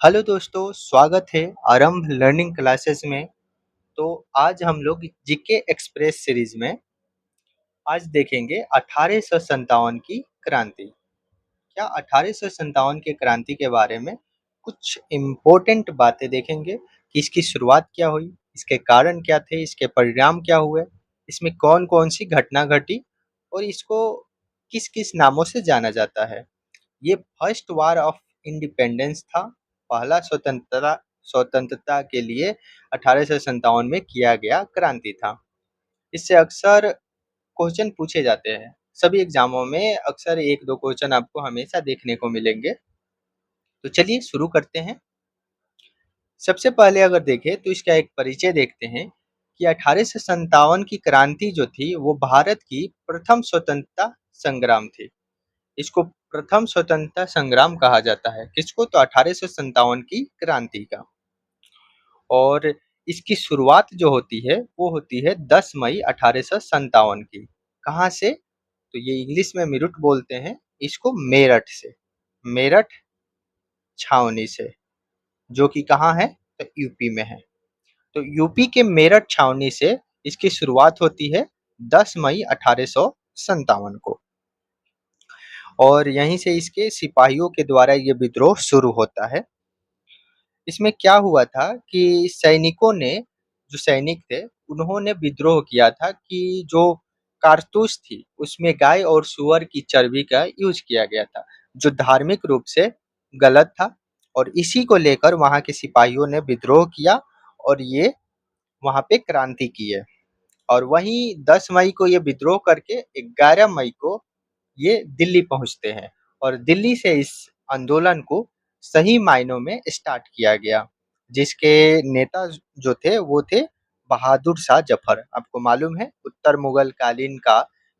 Hello दोस्तों, स्वागत है आरंभ लर्निंग क्लासेस में। तो आज हम लोग जीके एक्सप्रेस सीरीज में आज देखेंगे 1857 की क्रांति। क्या 1857 की क्रांति के बारे में कुछ इम्पोर्टेंट बातें देखेंगे कि इसकी शुरुआत क्या हुई, इसके कारण क्या थे, इसके परिणाम क्या हुए, इसमें कौन कौन सी घटना घटी और इसको किस किस नामों से जाना जाता है। ये फर्स्ट वार ऑफ इंडिपेंडेंस था। पहला स्वतंत्रता के लिए 1857 में किया गया क्रांति था। इससे अक्सर क्वेश्चन पूछे जाते हैं। सभी एग्जामों में अक्सर एक दो क्वेश्चन आपको हमेशा देखने को मिलेंगे। तो चलिए शुरू करते हैं। सबसे पहले अगर देखें तो इसका एक परिचय देखते हैं कि 1857 की क्रांति जो थी वो भारत की प्रथम स्वतंत्रता संग्राम थी। इसको प्रथम स्वतंत्रता संग्राम कहा जाता है। किसको? तो 1857 की क्रांति का। और इसकी शुरुआत जो होती है वो होती है 10 मई 1857 की। कहाँ से? तो ये इंग्लिश में मेरठ बोलते हैं इसको, मेरठ से, मेरठ छावनी से, जो कि कहाँ है? तो यूपी में है। तो यूपी के मेरठ छावनी से इसकी शुरुआत होती है 10 मई 1857 को। और यहीं से इसके सिपाहियों के द्वारा ये विद्रोह शुरू होता है। इसमें क्या हुआ था कि सैनिकों ने, जो सैनिक थे, उन्होंने विद्रोह किया था कि जो कारतूस थी उसमें गाय और सूअर की चर्बी का यूज किया गया था, जो धार्मिक रूप से गलत था। और इसी को लेकर वहां के सिपाहियों ने विद्रोह किया और ये वहां पे क्रांति की है। और वहीं 10 मई को ये विद्रोह करके 11 मई को ये दिल्ली पहुंचते हैं। और दिल्ली से इस आंदोलन को सही मायनों में स्टार्ट किया गया, जिसके नेता जो थे वो थे बहादुर शाह जफर। आपको मालूम है उत्तर मुगल कालीन का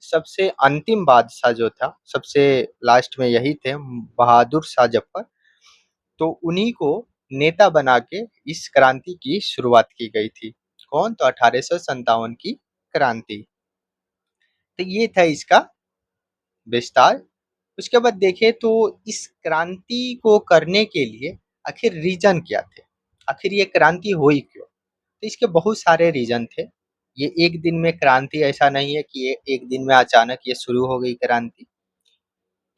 सबसे अंतिम बादशाह जो था, सबसे लास्ट में यही थे, बहादुर शाह जफर। तो उन्हीं को नेता बना के इस क्रांति की शुरुआत की गई थी। कौन? तो 1857 की क्रांति। तो ये था इसका विस्तार। उसके बाद देखें तो इस क्रांति को करने के लिए आखिर रीजन क्या थे, आखिर ये क्रांति हुई क्यों? तो इसके बहुत सारे रीजन थे। ये एक दिन में क्रांति ऐसा नहीं है कि ये एक दिन में अचानक ये शुरू हो गई क्रांति।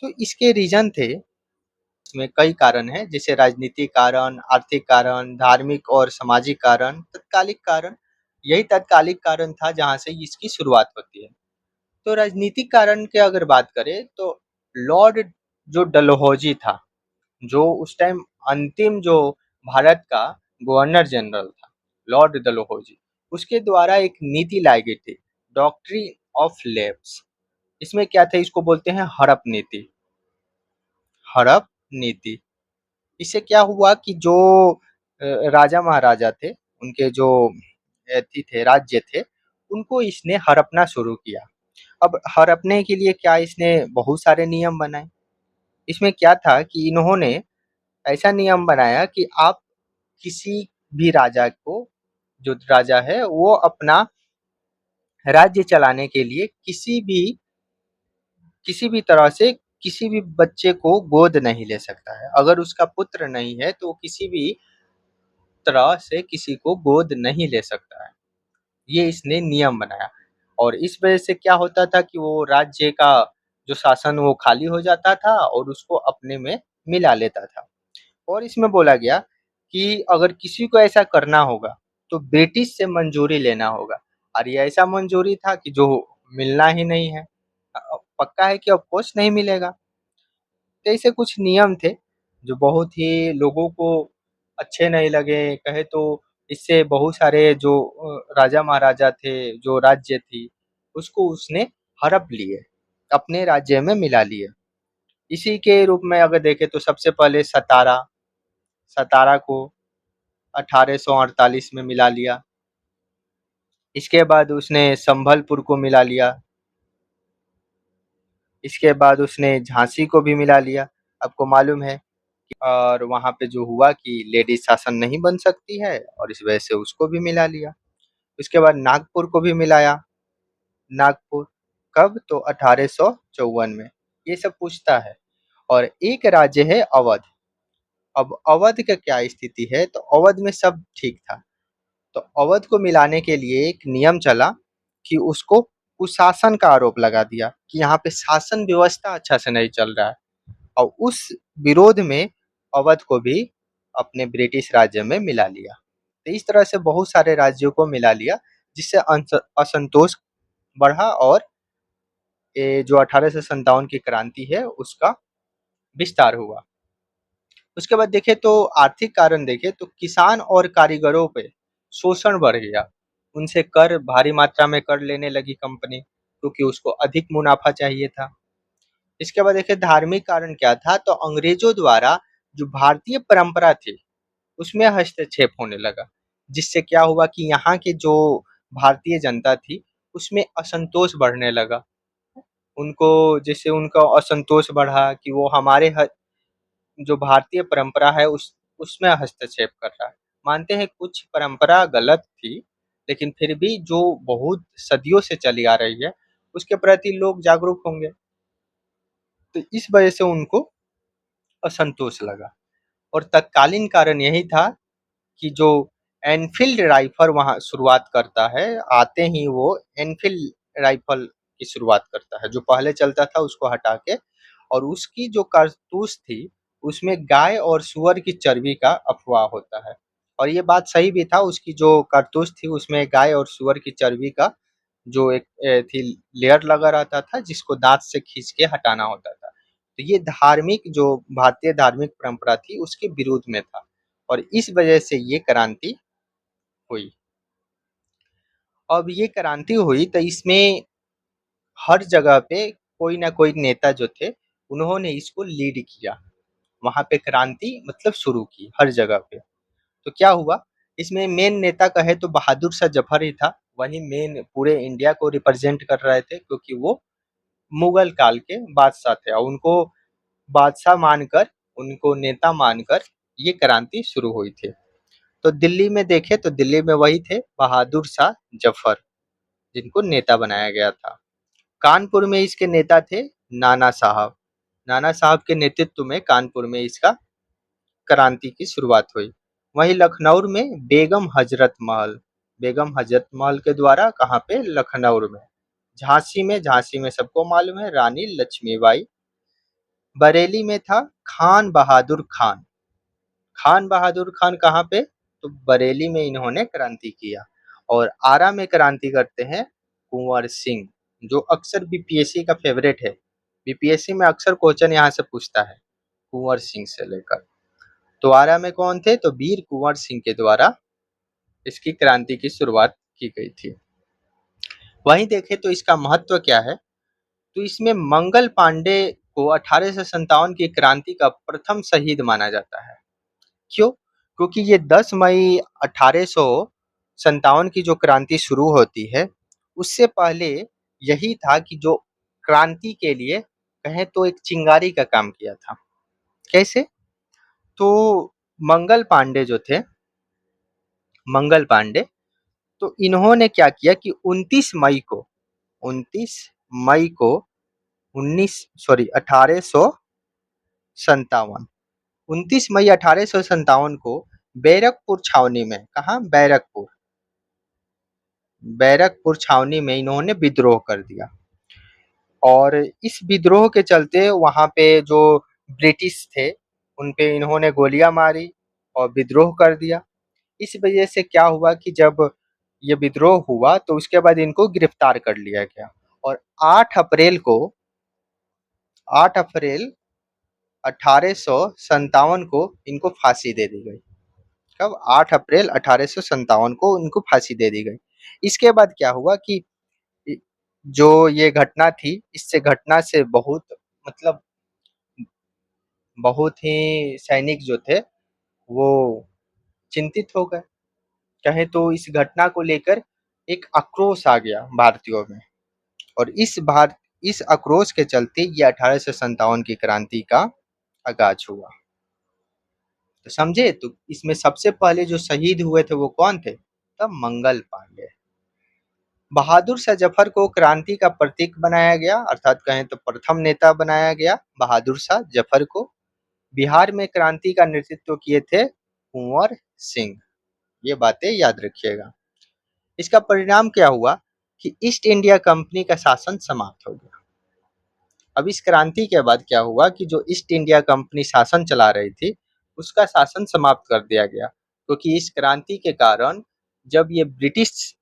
तो इसके रीजन थे, इसमें कई कारण हैं, जैसे राजनीतिक कारण, आर्थिक कारण, धार्मिक और सामाजिक कारण, तत्कालिक कारण। यही तत्कालिक कारण था जहाँ से इसकी शुरुआत होती है। तो राजनीतिक कारण की अगर बात करें तो लॉर्ड जो डलहौजी था, जो उस टाइम अंतिम जो भारत का गवर्नर जनरल था, लॉर्ड डलहौजी, उसके द्वारा एक नीति लाई गई थी, डॉक्ट्रिन ऑफ लैप्स। इसमें क्या था? इसको बोलते हैं हड़प नीति। हड़प नीति। इससे क्या हुआ कि जो राजा महाराजा थे, उनके जो एथी थे, राज्य थे, उनको इसने हड़पना शुरू किया। अब हड़पने के लिए क्या, इसने बहुत सारे नियम बनाए। इसमें क्या था कि इन्होंने ऐसा नियम बनाया कि आप किसी भी राजा को, जो राजा है वो अपना राज्य चलाने के लिए किसी भी तरह से किसी भी बच्चे को गोद नहीं ले सकता है। अगर उसका पुत्र नहीं है तो किसी भी तरह से किसी को गोद नहीं ले सकता है। ये इसने नियम बनाया। और इस वजह से क्या होता था कि वो राज्य का जो शासन वो खाली हो जाता था और उसको अपने में मिला लेता था। और इसमें बोला गया कि अगर किसी को ऐसा करना होगा तो ब्रिटिश से मंजूरी लेना होगा। और ये ऐसा मंजूरी था कि जो मिलना ही नहीं है, पक्का है कि ऑफ कोर्स नहीं मिलेगा। तो ऐसे कुछ नियम थे जो बहुत ही लोगों को अच्छे नहीं लगे। कहे तो इससे बहुत सारे जो राजा महाराजा थे, जो राज्य थी, उसको उसने हड़प लिए, अपने राज्य में मिला लिए। इसी के रूप में अगर देखें तो सबसे पहले सतारा, सतारा को 1848 में मिला लिया। इसके बाद उसने संभलपुर को मिला लिया। इसके बाद उसने झांसी को भी मिला लिया। आपको मालूम है। और वहाँ पे जो हुआ कि लेडीज शासन नहीं बन सकती है और इस वजह से उसको भी मिला लिया। उसके बाद नागपुर को भी मिलाया। नागपुर कब? तो 1854 में। ये सब पूछता है। और एक राज्य है अवध। अब अवध का क्या स्थिति है, तो अवध में सब ठीक था। तो अवध को मिलाने के लिए एक नियम चला कि उसको कुशासन का आरोप लगा दिया कि यहाँ पे शासन व्यवस्था अच्छा से नहीं चल रहा है, और उस विरोध में अवध को भी अपने ब्रिटिश राज्य में मिला लिया। तो इस तरह से बहुत सारे राज्यों को मिला लिया, जिससे असंतोष बढ़ा, और ये जो 1857 की क्रांति है उसका विस्तार हुआ। उसके बाद देखें तो आर्थिक कारण देखें तो किसान और कारीगरों पे शोषण बढ़ गया। उनसे कर भारी मात्रा में कर लेने लगी कंपनी, क्योंकि उसको अधिक मुनाफा चाहिए था। इसके बाद देखें धार्मिक कारण क्या था, तो अंग्रेजों द्वारा जो भारतीय परंपरा थी उसमें हस्तक्षेप होने लगा, जिससे क्या हुआ कि यहाँ की जो भारतीय जनता थी उसमें असंतोष बढ़ने लगा। उनको जैसे उनका असंतोष बढ़ा कि वो हमारे जो भारतीय परंपरा है उसमें हस्तक्षेप कर रहा है। मानते हैं कुछ परंपरा गलत थी, लेकिन फिर भी जो बहुत सदियों से चली आ रही है उसके प्रति लोग जागरूक होंगे, तो इस वजह से उनको असंतोष लगा। और तत्कालीन कारण यही था कि जो एनफील्ड राइफल वहाँ शुरुआत करता है, आते ही वो एनफील्ड राइफल की शुरुआत करता है, जो पहले चलता था उसको हटा के, और उसकी जो कारतूस थी उसमें गाय और सुअर की चर्बी का अफवाह होता है। और ये बात सही भी था, उसकी जो कारतूस थी उसमें गाय और सुअर की चर्बी का जो एक थी लेयर लगा रहता था, जिसको दांत से खींच के हटाना होता था। तो ये धार्मिक जो भारतीय धार्मिक परंपरा थी उसके विरोध में था, और इस वजह से ये क्रांति हुई। अब ये क्रांति हुई तो इसमें हर जगह पे कोई ना कोई नेता जो थे उन्होंने इसको लीड किया, वहां पे क्रांति मतलब शुरू की हर जगह पे। तो क्या हुआ, इसमें मेन नेता कहे तो बहादुर शाह जफर ही था। वही मेन पूरे इंडिया को रिप्रेजेंट कर रहे थे, क्योंकि वो मुगल काल के बादशाह थे, और उनको बादशाह मानकर, उनको नेता मानकर ये क्रांति शुरू हुई थी। तो दिल्ली में देखे तो दिल्ली में वही थे बहादुर शाह जफर, जिनको नेता बनाया गया था। कानपुर में इसके नेता थे नाना साहब। नाना साहब के नेतृत्व में कानपुर में इसका क्रांति की शुरुआत हुई। वहीं लखनऊ में बेगम हजरत महल के द्वारा, कहाँ पे, लखनऊ में। झांसी में सबको मालूम है रानी लक्ष्मीबाई। बरेली में था खान बहादुर खान। खान बहादुर खान कहाँ पे, तो बरेली में इन्होंने क्रांति किया। और आरा में क्रांति करते हैं कुंवर सिंह, जो अक्सर बीपीएससी का फेवरेट है। बीपीएससी में अक्सर क्वेश्चन यहाँ से पूछता है कुंवर सिंह से लेकर। तो आरा में कौन थे, तो वीर कुंवर सिंह के द्वारा इसकी क्रांति की शुरुआत की गई थी। वहीं देखें तो इसका महत्व क्या है, तो इसमें मंगल पांडे को 1857 की क्रांति का प्रथम शहीद माना जाता है। क्यों? क्योंकि ये 10 मई 1857 की जो क्रांति शुरू होती है उससे पहले यही था कि जो क्रांति के लिए कहें तो एक चिंगारी का काम किया था। कैसे? तो मंगल पांडे जो थे, मंगल पांडे, तो इन्होंने क्या किया कि 29 मई को 1857, 29 मई 1857 को बैरकपुर छावनी में, कहा, बैरकपुर छावनी में इन्होंने विद्रोह कर दिया। और इस विद्रोह के चलते वहां पे जो ब्रिटिश थे उन पे इन्होंने गोलियां मारी और विद्रोह कर दिया। इस वजह से क्या हुआ कि जब ये विद्रोह हुआ तो उसके बाद इनको गिरफ्तार कर लिया गया, और 8 अप्रैल को 8 अप्रैल 1857 को इनको फांसी दे दी गई। कब? 8 अप्रैल 1857 को इनको फांसी दे दी गई। इसके बाद क्या हुआ कि जो ये घटना थी, इससे घटना से बहुत, मतलब बहुत ही सैनिक जो थे वो चिंतित हो गए। कहे तो इस घटना को लेकर एक आक्रोश आ गया भारतीयों में, और इस आक्रोश के चलते ये 1857 की क्रांति का आगाज हुआ। तो समझे, तो इसमें सबसे पहले जो शहीद हुए थे वो कौन थे? तब मंगल पांडे। बहादुर शाह जफर को क्रांति का प्रतीक बनाया गया, अर्थात कहें तो प्रथम नेता बनाया गया बहादुर शाह जफर को। बिहार में क्रांति का नेतृत्व किए थे कुंवर सिंह। ये बातें याद रखिएगा। इसका परिणाम क्या हुआ कि ईस्ट इंडिया कंपनी का शासन समाप्त हो गया। अब इस क्रांति के बाद क्या हुआ कि जो ईस्ट इंडिया कंपनी शासन चला रही थी, उसका शासन समाप्त कर दिया गया, क्योंकि इस क्रांति के कारण जब ये ब्रिटिश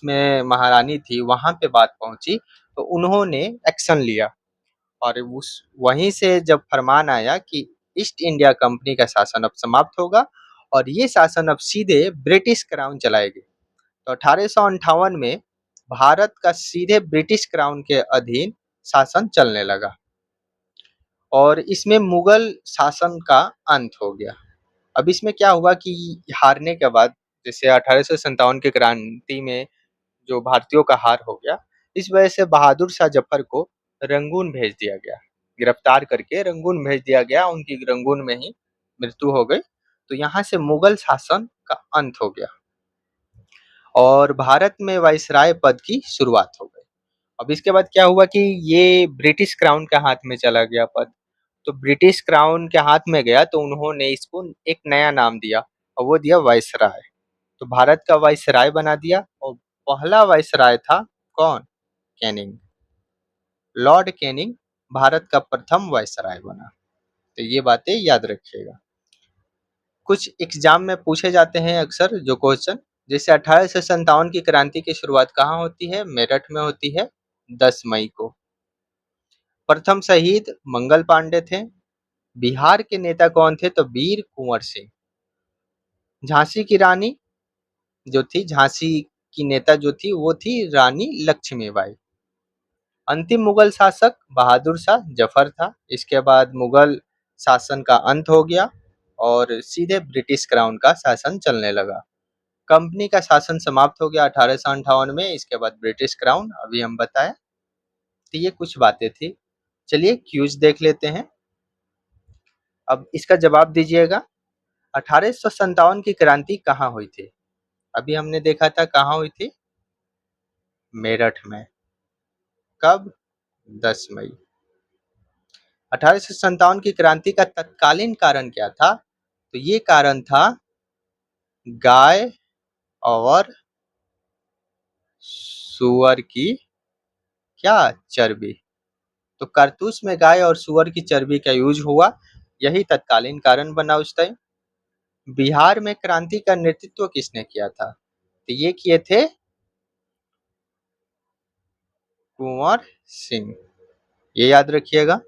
में महारानी थी वहां पे बात पहुंची, तो उन्होंने एक्शन लिया और उस वहीं से जब फरमान आया कि ईस्ट इंडिया कंपनी का शासन अब समाप्त होगा और ये शासन अब सीधे ब्रिटिश क्राउन चलाएगी। तो 1858 में भारत का सीधे ब्रिटिश क्राउन के अधीन शासन चलने लगा और इसमें मुगल शासन का अंत हो गया। अब इसमें क्या हुआ कि हारने के बाद, जैसे 1857 की क्रांति में जो भारतीयों का हार हो गया, इस वजह से बहादुर शाह जफर को रंगून भेज दिया गया, गिरफ्तार करके रंगून भेज दिया गया, उनकी रंगून में ही मृत्यु हो गई। तो यहाँ से मुगल शासन का अंत हो गया और भारत में वाइसराय पद की शुरुआत हो गई। अब इसके बाद क्या हुआ कि ये ब्रिटिश क्राउन के हाथ में चला गया पद। तो ब्रिटिश क्राउन के हाथ में गया तो उन्होंने इसको एक नया नाम दिया और वो दिया वाइसराय। तो भारत का वाइसराय बना दिया और पहला वाइसराय था कौन? कैनिंग। लॉर्ड कैनिंग भारत का प्रथम वाइसराय बना। तो ये बातें याद रखिएगा। कुछ एग्जाम में पूछे जाते हैं अक्सर जो क्वेश्चन, जैसे 1857 की क्रांति की शुरुआत कहाँ होती है? मेरठ में होती है 10 मई को। प्रथम शहीद मंगल पांडे थे। बिहार के नेता कौन थे? तो वीर कुंवर सिंह। झांसी की रानी जो थी, झांसी की नेता जो थी वो थी रानी लक्ष्मीबाई। अंतिम मुगल शासक बहादुर शाह जफर था। इसके बाद मुगल शासन का अंत हो गया और सीधे ब्रिटिश क्राउन का शासन चलने लगा। कंपनी का शासन समाप्त हो गया 1858 में। इसके बाद ब्रिटिश क्राउन अभी हम बताए। तो ये कुछ बातें थी। चलिए क्यूज देख लेते हैं। अब इसका जवाब दीजिएगा। 1857 की क्रांति कहाँ हुई थी? अभी हमने देखा था कहाँ हुई थी? मेरठ में। कब? 10 मई। 1857 की क्रांति का तत्कालीन कारण क्या था? तो ये कारण था गाय और सुअर की क्या? चर्बी। तो कारतूस में गाय और सुअर की चर्बी का यूज हुआ, यही तत्कालीन कारण बना उस टाइम। बिहार में क्रांति का नेतृत्व किसने किया था? तो ये किए थे कुंवर सिंह। ये याद रखिएगा।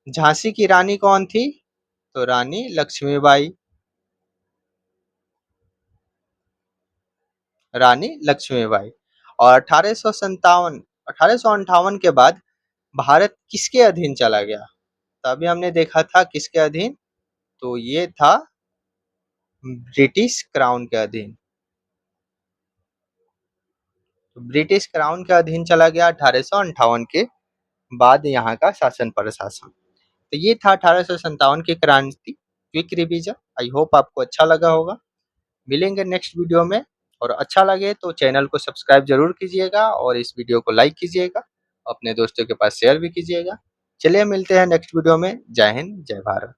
झांसी की रानी कौन थी? तो रानी लक्ष्मीबाई। रानी लक्ष्मीबाई। और 1858 के बाद भारत किसके अधीन चला गया? तो अभी हमने देखा था किसके अधीन, तो ये था ब्रिटिश क्राउन के अधीन। तो ब्रिटिश क्राउन के अधीन चला गया 1858 के बाद यहाँ का शासन प्रशासन। तो ये था 1857 की क्रांति। Quick revision. आई होप आपको अच्छा लगा होगा। मिलेंगे नेक्स्ट वीडियो में, और अच्छा लगे तो चैनल को सब्सक्राइब जरूर कीजिएगा और इस वीडियो को लाइक कीजिएगा, अपने दोस्तों के पास शेयर भी कीजिएगा। चलिए मिलते हैं नेक्स्ट वीडियो में। जय हिंद, जय भारत।